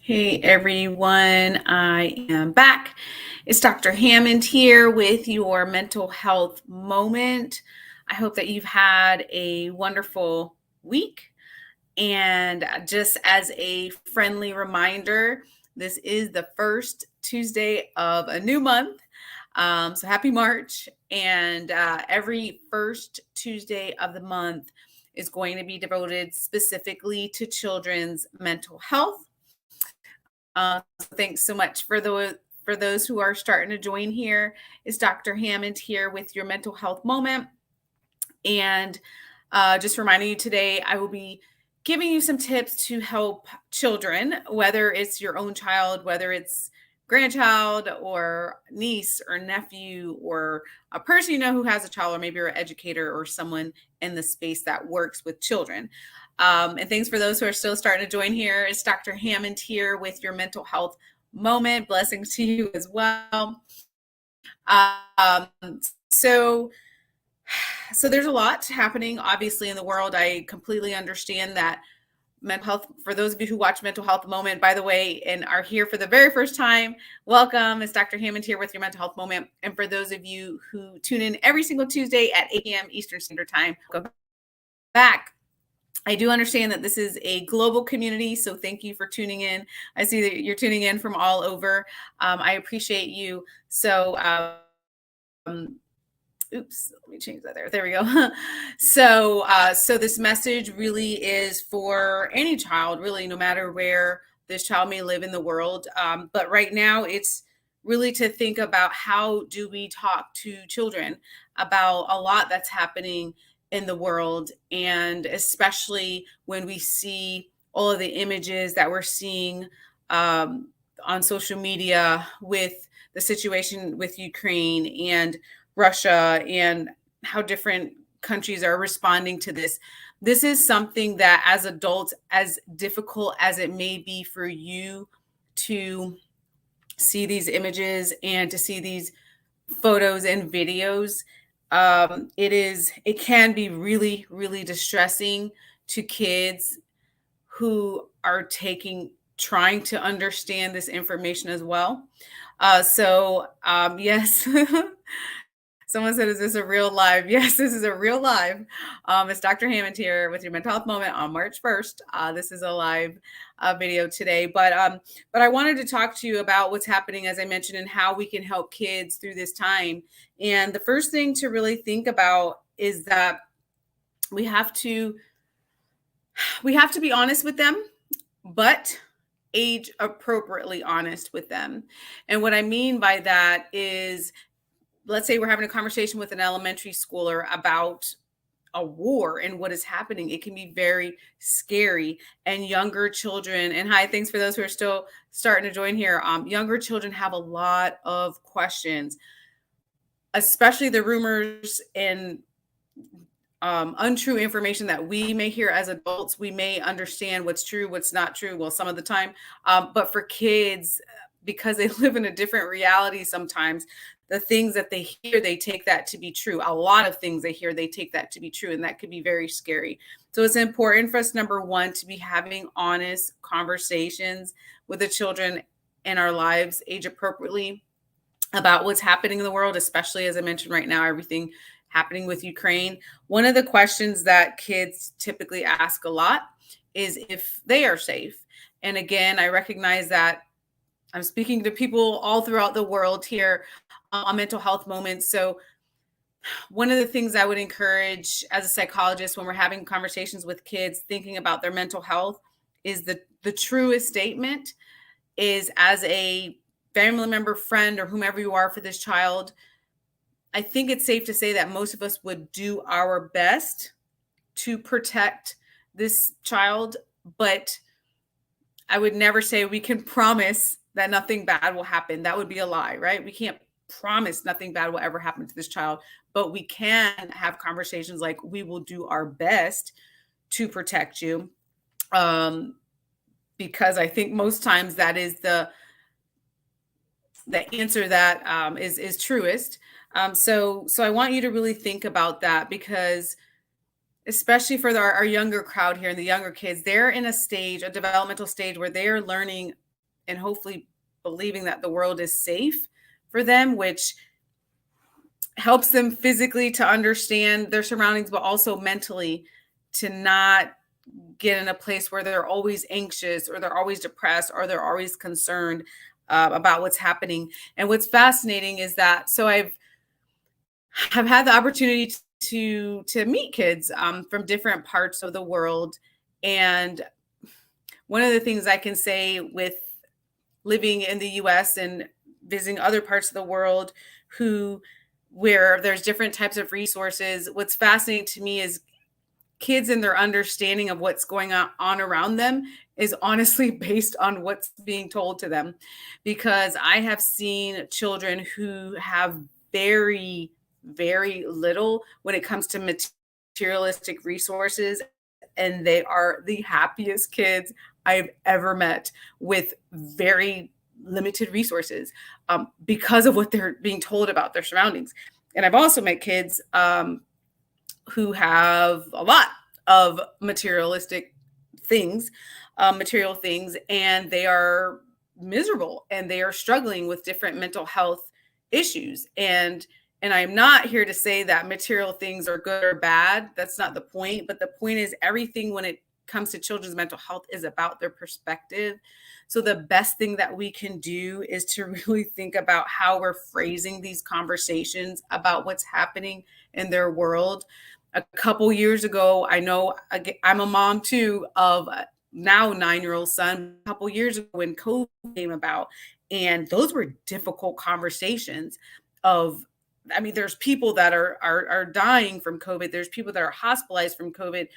Hey everyone, I am back. It's Dr. Hammond here with your mental health moment. I hope that you've had a wonderful week. And just as a friendly reminder, this is the first Tuesday of a new month. So happy March. And every first Tuesday of the month is going to be devoted specifically to children's mental health. Thanks so much for those who are starting to join here. It's Dr. Hammond here with your mental health moment, and just reminding you today, I will be giving you some tips to help children, whether it's your own child, whether it's grandchild or niece or nephew or a person you know who has a child, or maybe you're an educator or someone in the space that works with children. And thanks for those who are still starting to join here. It's Dr. Hammond here with your mental health moment. Blessings to you as well. Um, so, so there's a lot happening, obviously, in the world. I completely understand that mental health, for those of you who watch Mental Health Moment, by the way, and are here for the very first time, welcome. It's Dr. Hammond here with your Mental Health Moment. And for those of you who tune in every single Tuesday at 8 p.m. Eastern Standard Time, go back. I do understand that this is a global community, so thank you for tuning in. I see that you're tuning in from all over. I appreciate you. So, oops, let me change that there. There we go. So this message really is for any child, really, no matter where this child may live in the world. But right now, it's really to think about how do we talk to children about a lot that's happening in the world, and especially when we see all of the images that we're seeing on social media with the situation with Ukraine and Russia and how different countries are responding to this. This is something that, as adults, as difficult as it may be for you to see these images and to see these photos and videos, it can be really, really distressing to kids who are trying to understand this information as well. Yes. Someone said, is this a real live? Yes, this is a real live. It's Dr. Hammond here with your mental health moment on March 1st. This is a live video today, but I wanted to talk to you about what's happening, as I mentioned, and how we can help kids through this time. And the first thing to really think about is that we have to be honest with them, but age appropriately honest with them. And what I mean by that is, let's say we're having a conversation with an elementary schooler about a war and what is happening. It can be very scary. And younger children, and hi, thanks for those who are still starting to join here. Younger children have a lot of questions, especially the rumors and untrue information that we may hear as adults. We may understand what's true, what's not true. Well, some of the time, but for kids, because they live in a different reality sometimes, the things that they hear, they take that to be true. A lot of things they hear, they take that to be true. And that could be very scary. So it's important for us, number one, to be having honest conversations with the children in our lives, age appropriately, about what's happening in the world, especially, as I mentioned right now, everything happening with Ukraine. One of the questions that kids typically ask a lot is if they are safe. And again, I recognize that I'm speaking to people all throughout the world here on mental health moments. So one of the things I would encourage as a psychologist when we're having conversations with kids thinking about their mental health is the truest statement is, as a family member, friend, or whomever you are for this child, I think it's safe to say that most of us would do our best to protect this child, but I would never say we can promise that nothing bad will happen. That would be a lie, right? We can't promise nothing bad will ever happen to this child, but we can have conversations like, we will do our best to protect you. Because I think most times that is the answer that is truest. So I want you to really think about that, because especially for our younger crowd here and the younger kids, they're in a developmental stage where they are learning and hopefully believing that the world is safe for them, which helps them physically to understand their surroundings, but also mentally to not get in a place where they're always anxious or they're always depressed or they're always concerned about what's happening. And what's fascinating is that have had the opportunity to meet kids from different parts of the world, and one of the things I can say with living in the US and visiting other parts of the world where there's different types of resources, what's fascinating to me is kids and their understanding of what's going on around them is honestly based on what's being told to them. Because I have seen children who have very, very little when it comes to materialistic resources, and they are the happiest kids I've ever met with very limited resources because of what they're being told about their surroundings. And I've also met kids who have a lot of materialistic things, material things, and they are miserable and they are struggling with different mental health issues. And I'm not here to say that material things are good or bad. That's not the point. But the point is, everything when it comes to children's mental health is about their perspective. So the best thing that we can do is to really think about how we're phrasing these conversations about what's happening in their world. A couple years ago, I know I'm a mom too of a now 9-year-old son. A couple years ago when COVID came about, and those were difficult conversations of, I mean, there's people that are dying from COVID. There's people that are hospitalized from COVID.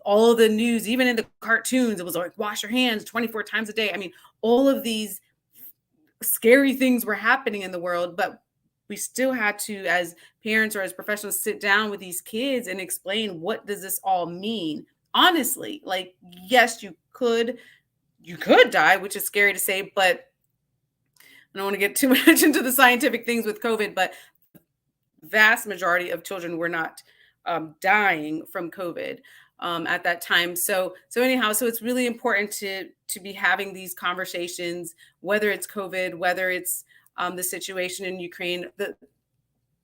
All of the news, even in the cartoons, it was like, wash your hands 24 times a day. I mean, all of these scary things were happening in the world, but we still had to, as parents or as professionals, sit down with these kids and explain, what does this all mean? Honestly, like, yes, you could die, which is scary to say, but I don't want to get too much into the scientific things with COVID, but vast majority of children were not dying from COVID at that time. So anyhow, so it's really important to be having these conversations, whether it's COVID, whether it's the situation in Ukraine,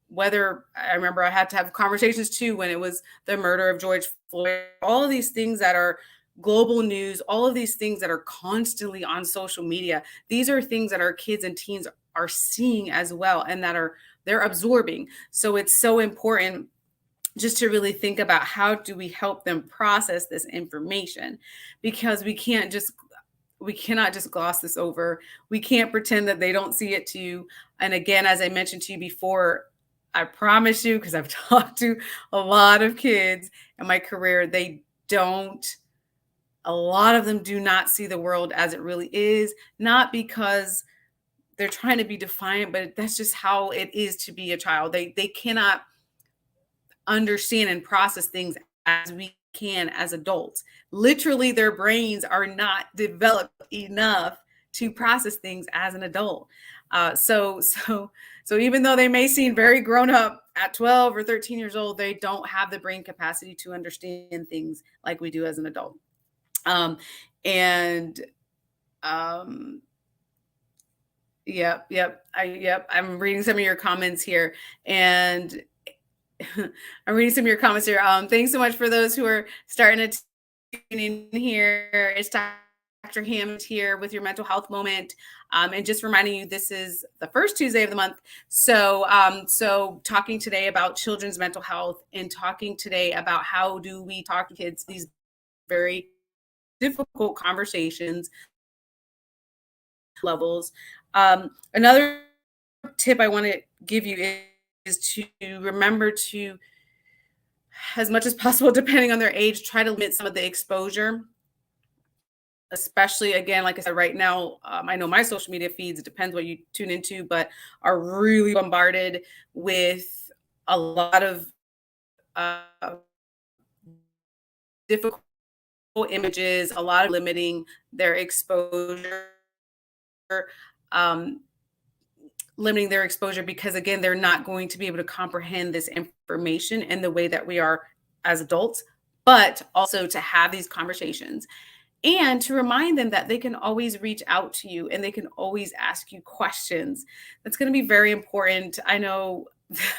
whether I remember I had to have conversations too when it was the murder of George Floyd, all of these things that are global news, all of these things that are constantly on social media. These are things that our kids and teens are seeing as well, and they're absorbing. So it's so important just to really think about, how do we help them process this information, because we cannot just gloss this over. We can't pretend that they don't see it too. And again, as I mentioned to you before, I promise you, because I've talked to a lot of kids in my career, a lot of them do not see the world as it really is, not because they're trying to be defiant, but that's just how it is to be a child. They cannot understand and process things as we can as adults. Literally, their brains are not developed enough to process things as an adult. So even though they may seem very grown up at 12 or 13 years old, they don't have the brain capacity to understand things like we do as an adult. And I'm reading some of your comments here, and I'm reading some of your comments here. Thanks so much for those who are starting to tune in here. It's Dr. Hammond here with your mental health moment. And just reminding you, this is the first Tuesday of the month. So talking today about children's mental health, and talking today about how do we talk to kids these very difficult conversations levels. Another tip I want to give you is to remember to, as much as possible, depending on their age, try to limit some of the exposure. Especially, again, like I said, right now, I know my social media feeds, it depends what you tune into, but are really bombarded with a lot of difficult images, a lot of limiting their exposure. Limiting their exposure because, again, they're not going to be able to comprehend this information in the way that we are as adults, but also to have these conversations. and to remind them that they can always reach out to you and they can always ask you questions. That's going to be very important. I know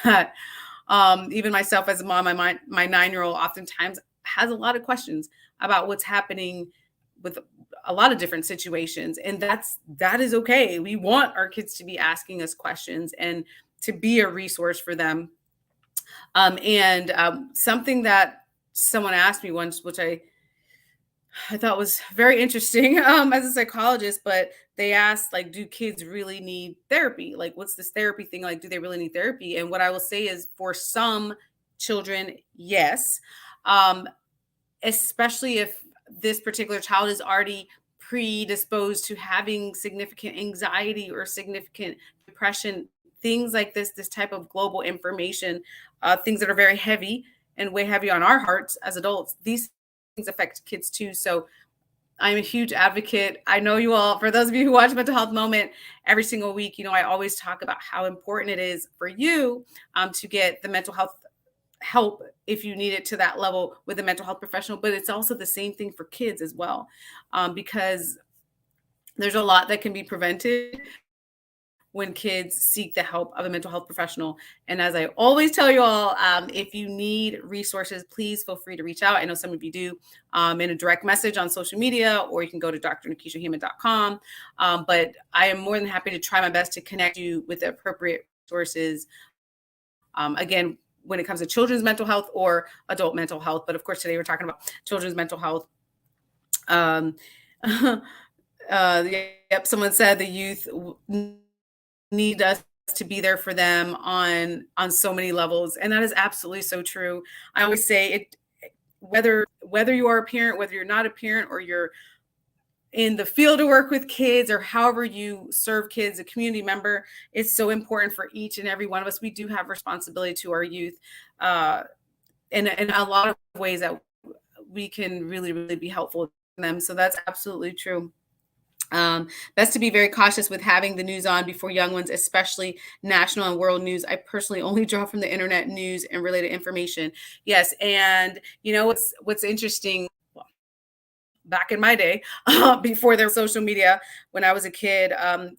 that even myself as a mom, my 9-year-old oftentimes has a lot of questions about what's happening with a lot of different situations, and that is okay. We want our kids to be asking us questions and to be a resource for them. And something that someone asked me once, which I thought was very interesting as a psychologist, but they asked, like, do kids really need therapy? Like, what's this therapy thing? Like, do they really need therapy? And what I will say is for some children, yes. Um, Especially if this particular child is already predisposed to having significant anxiety or significant depression, things like this type of global information, things that are very heavy and weigh heavy on our hearts as adults, these things affect kids too. So I'm a huge advocate. I know you all, for those of you who watch Mental Health Moment every single week, I always talk about how important it is for you to get the mental health help if you need it to that level with a mental health professional. But it's also the same thing for kids as well, because there's a lot that can be prevented when kids seek the help of a mental health professional. And as I always tell you all, if you need resources, please feel free to reach out. I know some of you do in a direct message on social media, or you can go to drnikishahammond.com. But I am more than happy to try my best to connect you with the appropriate resources. Again, when it comes to children's mental health or adult mental health. But of course, today we're talking about children's mental health. Yep, someone said the youth need us to be there for them on so many levels, and that is absolutely so true. I always say it, whether you are a parent, whether you're not a parent, or you're in the field of work with kids, or however you serve kids, a community member, it's so important for each and every one of us. We do have responsibility to our youth in a lot of ways that we can really, really be helpful to them. So that's absolutely true. Best to be very cautious with having the news on before young ones, especially national and world news. I personally only draw from the internet news and related information. Yes, and what's interesting. Back in my day, before there was social media, when I was a kid, I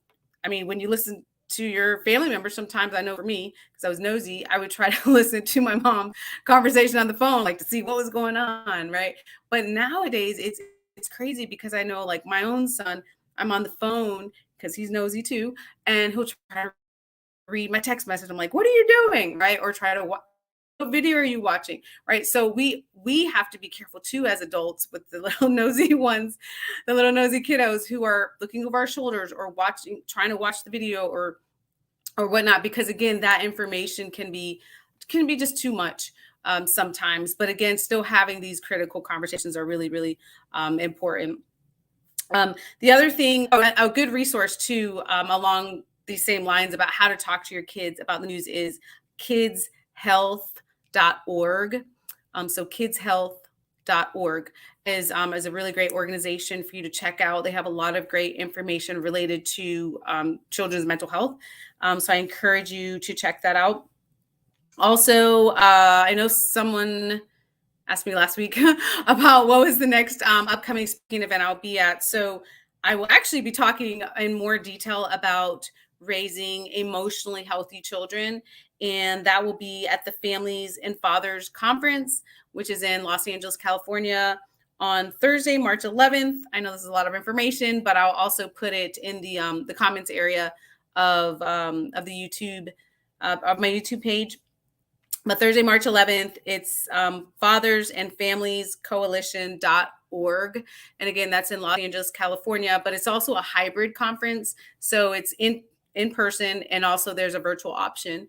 mean, when you listen to your family members, sometimes, I know for me, because I was nosy, I would try to listen to my mom's conversation on the phone, like to see what was going on, right? But nowadays, it's crazy because I know, like, my own son, I'm on the phone because he's nosy too, and he'll try to read my text message. I'm like, what are you doing, right? Or try to what video are you watching, right? So we have to be careful too as adults with the little nosy ones, the little nosy kiddos who are looking over our shoulders or trying to watch the video or whatnot, because again, that information can be just too much sometimes. But again, still having these critical conversations are really, really important. The other thing, a good resource too, along these same lines about how to talk to your kids about the news, is Kidshealth Org. So kidshealth.org is a really great organization for you to check out. They have a lot of great information related to children's mental health. So I encourage you to check that out. Also, I know someone asked me last week about what was the next upcoming speaking event I'll be at. So I will actually be talking in more detail about raising emotionally healthy children. And that will be at the Families and Fathers Conference, which is in Los Angeles, California, on Thursday, March 11th. I know this is a lot of information, but I'll also put it in the comments area of the YouTube, of my YouTube page. But Thursday, March 11th, it's Fathers and Families Coalition.org. And again, that's in Los Angeles, California, but it's also a hybrid conference. So it's in person, and also there's a virtual option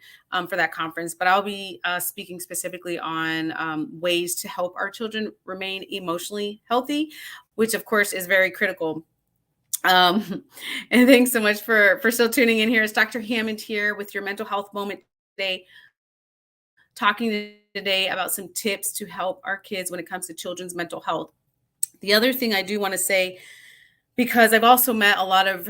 for that conference. But I'll be speaking specifically on ways to help our children remain emotionally healthy, which of course is very critical. And thanks so much for still tuning in here. It's Dr. Hammond here with your mental health moment today, talking today about some tips to help our kids when it comes to children's mental health. The other thing I do want to say, because I've also met a lot of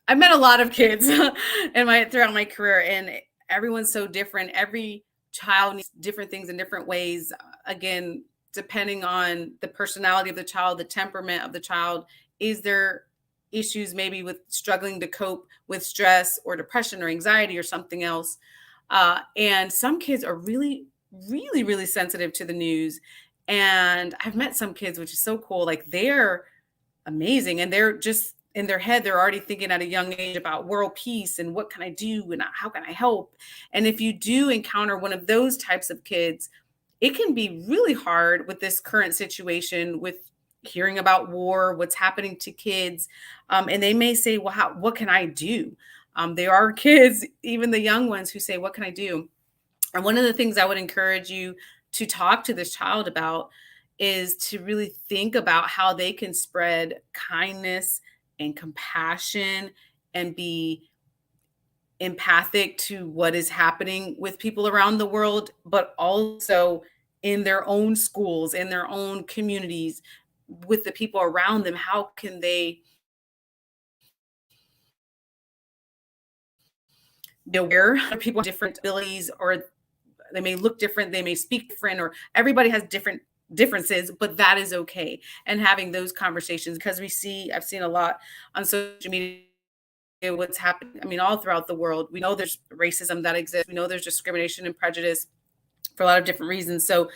I've met a lot of kids throughout my career, and everyone's so different. Every child needs different things in different ways. Again, depending on the personality of the child, the temperament of the child. Is there issues maybe with struggling to cope with stress or depression or anxiety or something else? And some kids are really, really, really sensitive to the news. And I've met some kids, which is so cool. Like they're amazing. And they're just in their head, they're already thinking at a young age about world peace and what can I do and how can I help. And if you do encounter one of those types of kids, it can be really hard with this current situation with hearing about war, what's happening to kids. And they may say, well, what can I do? There are kids, even the young ones, who say, what can I do? And one of the things I would encourage you to talk to this child about is to really think about how they can spread kindness and compassion and be empathic to what is happening with people around the world, but also in their own schools, in their own communities, with the people around them. How can they be aware of people with different abilities, or they may look different, they may speak different, or everybody has different differences, but that is okay. And having those conversations, because I've seen a lot on social media what's happening. I mean, all throughout the world, we know there's racism that exists. We know there's discrimination and prejudice for a lot of different reasons. So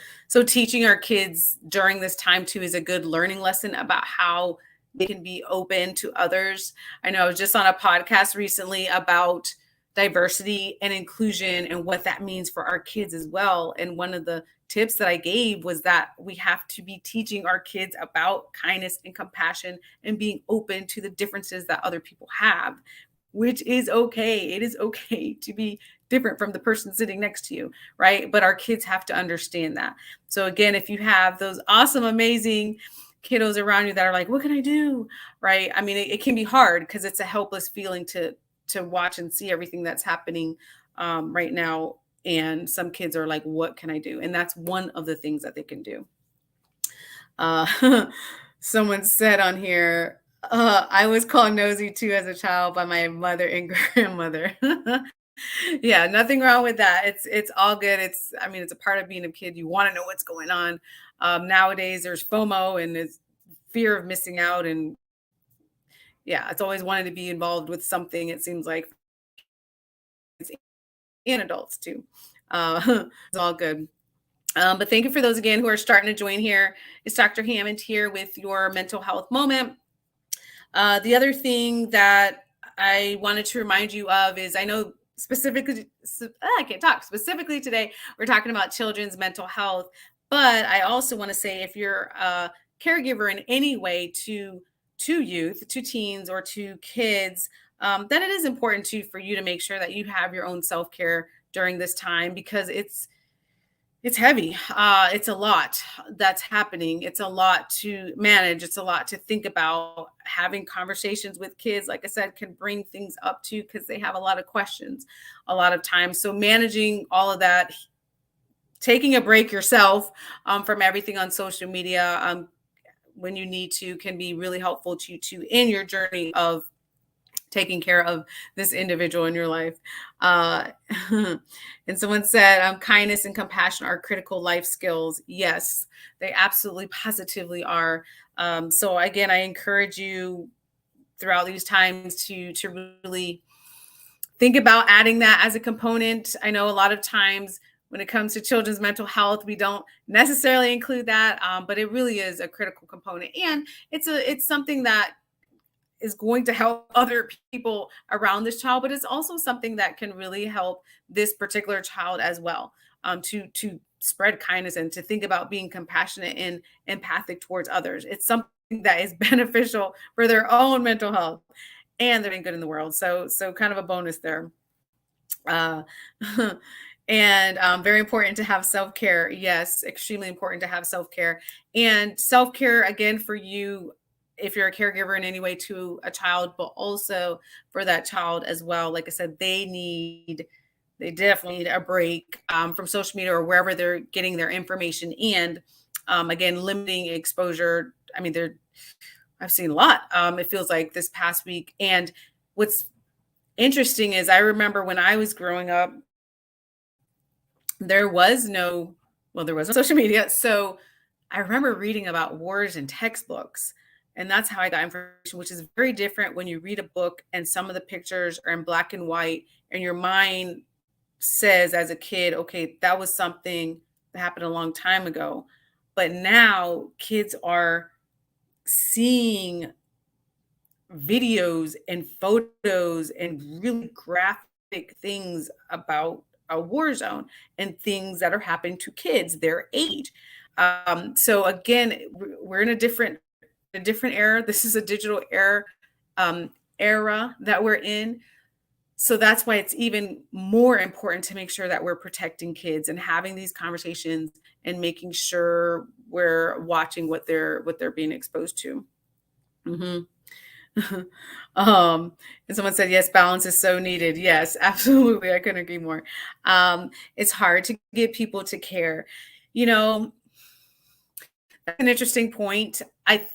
teaching our kids during this time too is a good learning lesson about how they can be open to others. I know I was just on a podcast recently about diversity and inclusion and what that means for our kids as well. And one of the tips that I gave was that we have to be teaching our kids about kindness and compassion and being open to the differences that other people have, which is okay. It is okay to be different from the person sitting next to you, right? But our kids have to understand that. So again, if you have those awesome, amazing kiddos around you that are like, what can I do? Right? I mean, it can be hard because it's a helpless feeling to watch and see everything that's happening right now. And some kids are like, what can I do? And that's one of the things that they can do. Someone said on here, I was called nosy too as a child by my mother and grandmother. Yeah, nothing wrong with that. It's all good. I mean, it's a part of being a kid. You want to know what's going on. Nowadays, there's FOMO and it's fear of missing out, and yeah, it's always wanted to be involved with something. It seems like it's and adults too. It's all good. But thank you for those again who are starting to join here. It's Dr. Hammond here with your mental health moment. The other thing that I wanted to remind you of is I know I can't talk specifically today. We're talking about children's mental health, but I also want to say if you're a caregiver in any way to youth, to teens, or to kids, then it is important for you to make sure that you have your own self care during this time because it's heavy. It's a lot that's happening. It's a lot to manage. It's a lot to think about. Having conversations with kids, like I said, can bring things up too because they have a lot of questions a lot of times. So managing all of that, taking a break yourself from everything on social media when you need to can be really helpful to you too in your journey of taking care of this individual in your life. And someone said, kindness and compassion are critical life skills. Yes, they absolutely positively are. So again, I encourage you throughout these times to really think about adding that as a component. I know a lot of times when it comes to children's mental health, we don't necessarily include that, but it really is a critical component. And it's something that is going to help other people around this child, but it's also something that can really help this particular child as well, to spread kindness and to think about being compassionate and empathic towards others. It's something that is beneficial for their own mental health and they're doing good in the world. So kind of a bonus there. Uh, and very important to have self-care. Yes, extremely important to have self-care. And self-care, again, for you, if you're a caregiver in any way to a child, but also for that child as well. Like I said, they definitely need a break from social media or wherever they're getting their information. And again, limiting exposure. I mean, I've seen a lot. It feels like this past week. And what's interesting is I remember when I was growing up, there was no social media. So I remember reading about wars in textbooks, and that's how I got information, which is very different when you read a book and some of the pictures are in black and white, and your mind says as a kid, okay, that was something that happened a long time ago. But now kids are seeing videos and photos and really graphic things about a war zone and things that are happening to kids their age. So again, we're in a different era. This is a digital era that we're in. So that's why it's even more important to make sure that we're protecting kids and having these conversations and making sure we're watching what they're being exposed to. Mhm. Um, and someone said, yes, balance is so needed. Yes, absolutely. I couldn't agree more. It's hard to get people to care. You know, that's an interesting point. I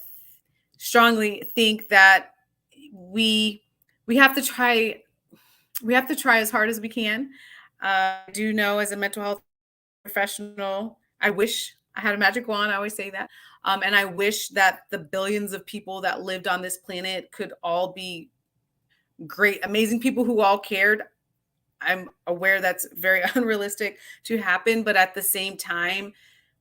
strongly think that we we have to try as hard as we can. I do know as a mental health professional, I wish I had a magic wand. I always say that. And I wish that the billions of people that lived on this planet could all be great, amazing people who all cared. I'm aware that's very unrealistic to happen, but at the same time,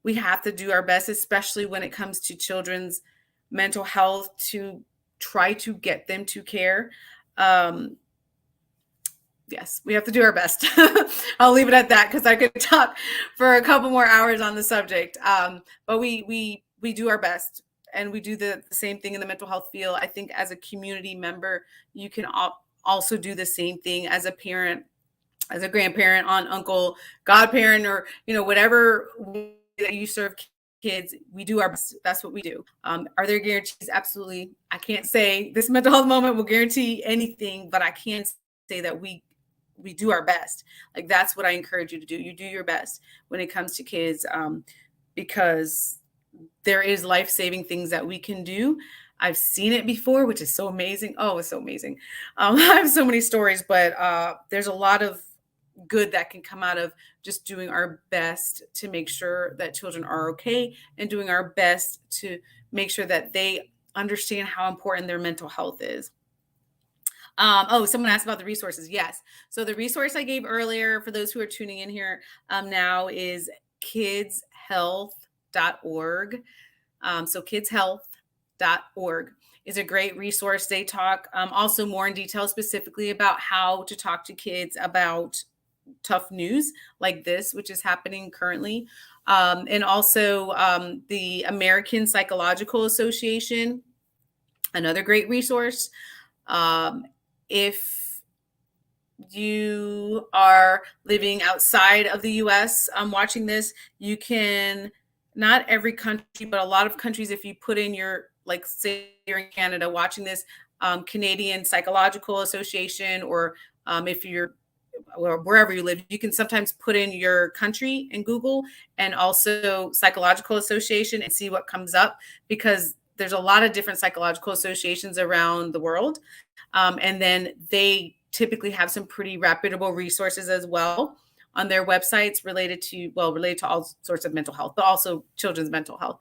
we have to do our best, especially when it comes to children's mental health, to try to get them to care. Um, yes, we have to do our best. I'll leave it at that because I could talk for a couple more hours on the subject. But we do our best, and we do the same thing in the mental health field. I think as a community member, you can also do the same thing as a parent, as a grandparent, aunt, uncle, godparent, or whatever way that you serve kids. We do our best. That's what we do. Are there guarantees? Absolutely. I can't say this mental health moment will guarantee anything, but I can say that we do our best. Like, that's what I encourage you to do. You do your best when it comes to kids, because there is life-saving things that we can do. I've seen it before, which is so amazing. Oh, it's so amazing. I have so many stories, but there's a lot of good that can come out of just doing our best to make sure that children are okay, and doing our best to make sure that they understand how important their mental health is. Oh, someone asked about the resources. Yes. So the resource I gave earlier for those who are tuning in here now is kidshealth.org. So kidshealth.org is a great resource. They talk also more in detail specifically about how to talk to kids about tough news like this, which is happening currently. And also the American Psychological Association, another great resource. If you are living outside of the US watching this, you can, not every country, but a lot of countries, if you put in your, like, say you're in Canada watching this, Canadian Psychological Association, or if you're, or wherever you live, you can sometimes put in your country in Google and also Psychological Association and see what comes up, because there's a lot of different psychological associations around the world. And then they typically have some pretty reputable resources as well on their websites related to all sorts of mental health, but also children's mental health.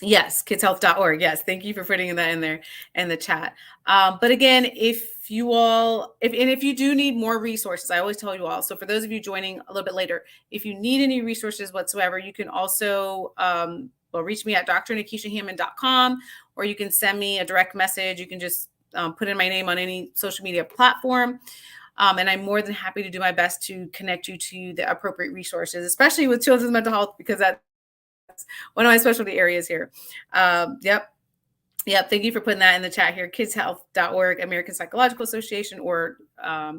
Yes, kidshealth.org. Yes, thank you for putting that in there in the chat. But again, if you do need more resources, I always tell you all. So for those of you joining a little bit later, if you need any resources whatsoever, you can also reach me at drnikishahammond.com, or you can send me a direct message. You can just put in my name on any social media platform. And I'm more than happy to do my best to connect you to the appropriate resources, especially with children's mental health, because that's one of my specialty areas here. Yep. Thank you for putting that in the chat here. Kidshealth.org, American Psychological Association, or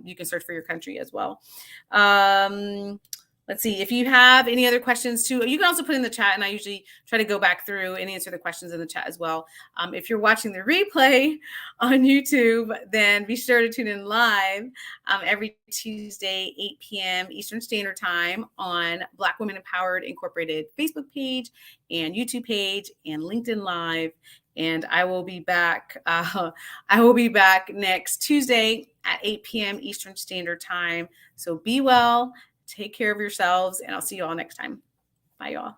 you can search for your country as well. Let's see. If you have any other questions too, you can also put in the chat, and I usually try to go back through and answer the questions in the chat as well. If you're watching the replay on YouTube, then be sure to tune in live every Tuesday, 8 p.m. Eastern Standard Time on Black Women Empowered Incorporated Facebook page and YouTube page and LinkedIn Live. And I will be back. Next Tuesday at 8 p.m. Eastern Standard Time. So be well. Take care of yourselves, and I'll see you all next time. Bye, y'all.